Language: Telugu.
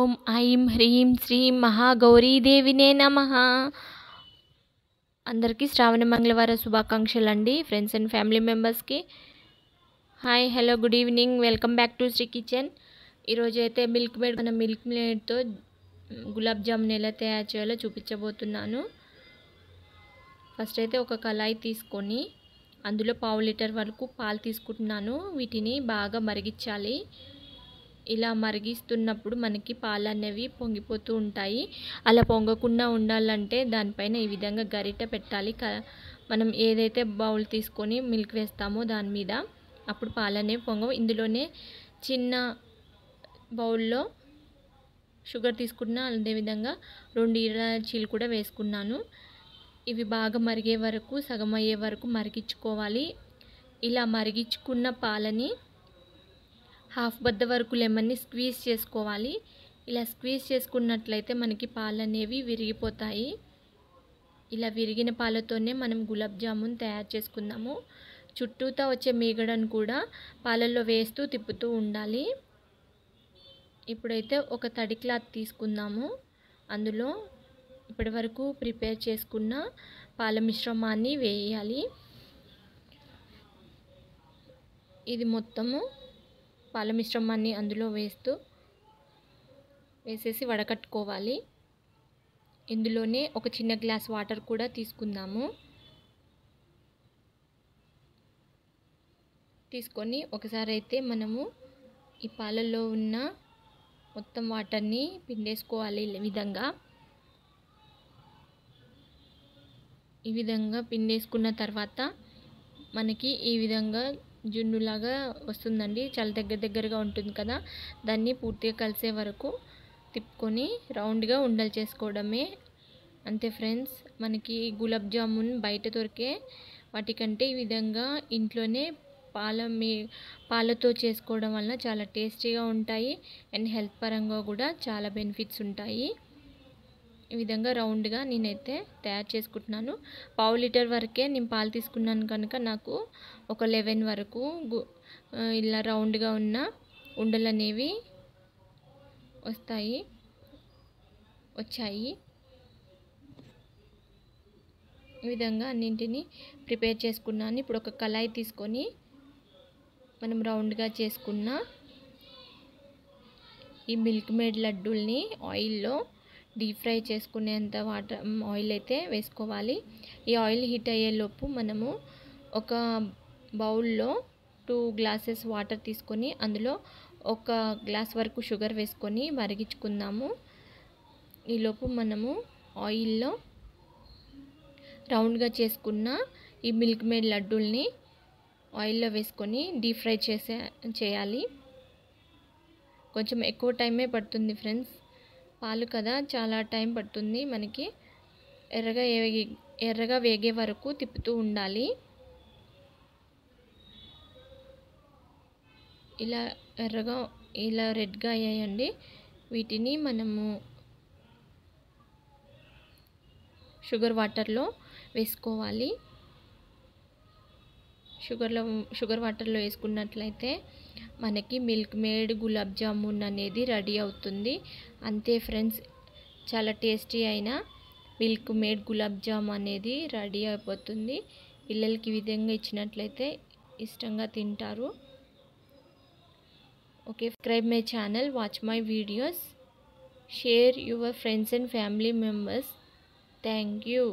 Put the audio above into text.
ఓం ఐం హ్రీం శ్రీం మహాగౌరీదేవినే నమః. అందరికీ శ్రావణ మంగళవార శుభాకాంక్షలు అండి. ఫ్రెండ్స్ అండ్ ఫ్యామిలీ మెంబర్స్కి hi, hello, good evening. Welcome back to Sri kitchen. ఈరోజు అయితే మిల్క్ మేడ్తో గులాబ్ జామున్ ఎలా తయారు చేయాలో చూపించబోతున్నాను. ఫస్ట్ అయితే ఒక కళాయి తీసుకొని అందులో 1/2 లీటర్ వరకు పాలు తీసుకుంటున్నాను. వీటిని బాగా మరిగించాలి. ఇలా మరిగిస్తున్నప్పుడు మనకి పాలు అనేవి పొంగిపోతూ ఉంటాయి. అలా పొంగకుండా ఉండాలంటే దానిపైన ఈ విధంగా గరిటె పెట్టాలి. మనం ఏదైతే బౌల్ తీసుకొని మిల్క్ వేస్తామో దాని మీద అప్పుడు పాలు అనేవి పొంగవు. ఇందులోనే చిన్న బౌల్లో షుగర్ తీసుకున్నా, అదేవిధంగా 2 ఇలాచీలు కూడా వేసుకున్నాను. ఇవి బాగా మరిగే వరకు, సగం అయ్యే వరకు మరిగించుకోవాలి. ఇలా మరిగించుకున్న పాలని 1/2 బద్ద వరకు లెమన్ని స్క్వీజ్ చేసుకోవాలి. ఇలా స్క్వీజ్ చేసుకున్నట్లయితే మనకి పాలు అనేవి విరిగిపోతాయి. ఇలా విరిగిన పాలతోనే మనం గులాబ్ జామున్ తయారు చేసుకుందాము. చుట్టూతా వచ్చే మీగడను కూడా పాలల్లో వేస్తూ తిప్పుతూ ఉండాలి. ఇప్పుడైతే ఒక తడి క్లాత్ తీసుకుందాము. అందులో ఇప్పటి వరకు ప్రిపేర్ చేసుకున్న పాల మిశ్రమాన్ని వేయాలి. ఇది మొత్తము పాల మిశ్రమాన్ని అందులో వేసేసి వడకట్టుకోవాలి. ఇందులోనే ఒక చిన్న గ్లాస్ వాటర్ కూడా తీసుకుందాము. తీసుకొని ఒకసారి అయితే మనము ఈ పాలల్లో ఉన్న మొత్తం వాటర్ని పిండేసుకోవాలి. ఈ విధంగా పిండేసుకున్న తర్వాత మనకి ఈ విధంగా జున్నులాగా వస్తుందండి. చాలా దగ్గరగా ఉంటుంది కదా. దాన్ని పూర్తిగా కలిసే వరకు తిప్పుకొని రౌండ్గా ఉండలు చేసుకోవడమే. అంతే ఫ్రెండ్స్. మనకి గులాబ్ జామున్ బయట దొరికే వాటికంటే ఈ విధంగా ఇంట్లోనే పాలతో చేసుకోవడం వలన చాలా టేస్టీగా ఉంటాయి. అండ్ హెల్త్ పరంగా కూడా చాలా బెనిఫిట్స్ ఉంటాయి. ఈ విధంగా రౌండ్గా నేనైతే తయారు చేసుకుంటున్నాను. 1/2 లీటర్ వరకే నేను పాలు తీసుకున్నాను కనుక నాకు ఒక 11 వరకు ఇలా రౌండ్గా ఉన్న ఉండలు అనేవి వచ్చాయి. ఈ విధంగా అన్నింటినీ ప్రిపేర్ చేసుకున్నాను. ఇప్పుడు ఒక కళాయి తీసుకొని మనం రౌండ్గా చేసుకున్న ఈ మిల్క్ మేడ్ లడ్డూల్ని ఆయిల్లో డీప్ ఫ్రై చేసుకునేంత ఆయిల్ అయితే వేసుకోవాలి. ఈ ఆయిల్ హీట్ అయ్యేలోపు మనము ఒక బౌల్లో 2 గ్లాసెస్ వాటర్ తీసుకొని అందులో 1 గ్లాస్ వరకు షుగర్ వేసుకొని మరిగించుకుందాము. ఈలోపు మనము ఆయిల్లో రౌండ్గా చేసుకున్న ఈ మిల్క్ మేడ్ లడ్డూల్ని ఆయిల్లో వేసుకొని డీప్ ఫ్రై చేయాలి. కొంచెం ఎక్కువ టైమే పడుతుంది ఫ్రెండ్స్. పాలు కదా, చాలా టైం పడుతుంది. మనకి ఎర్రగా వేగే వరకు తిప్పుతూ ఉండాలి. ఇలా రెడ్గా అయ్యాయండి. వీటిని మనము షుగర్ వాటర్లో వేసుకోవాలి. షుగర్ వాటర్లో వేసుకున్నట్లయితే మనకి మిల్క్ మేడ్ గులాబ్ జామున్ అనేది రెడీ అవుతుంది. అంతే ఫ్రెండ్స్. చాలా టేస్టీ అయిన మిల్క్ మేడ్ గులాబ్ జామ్ అనేది రెడీ అయిపోతుంది. పిల్లలకి ఈ విధంగా ఇచ్చినట్లయితే ఇష్టంగా తింటారు. Okay, subscribe my channel, watch my videos, share your friends and family members. Thank you.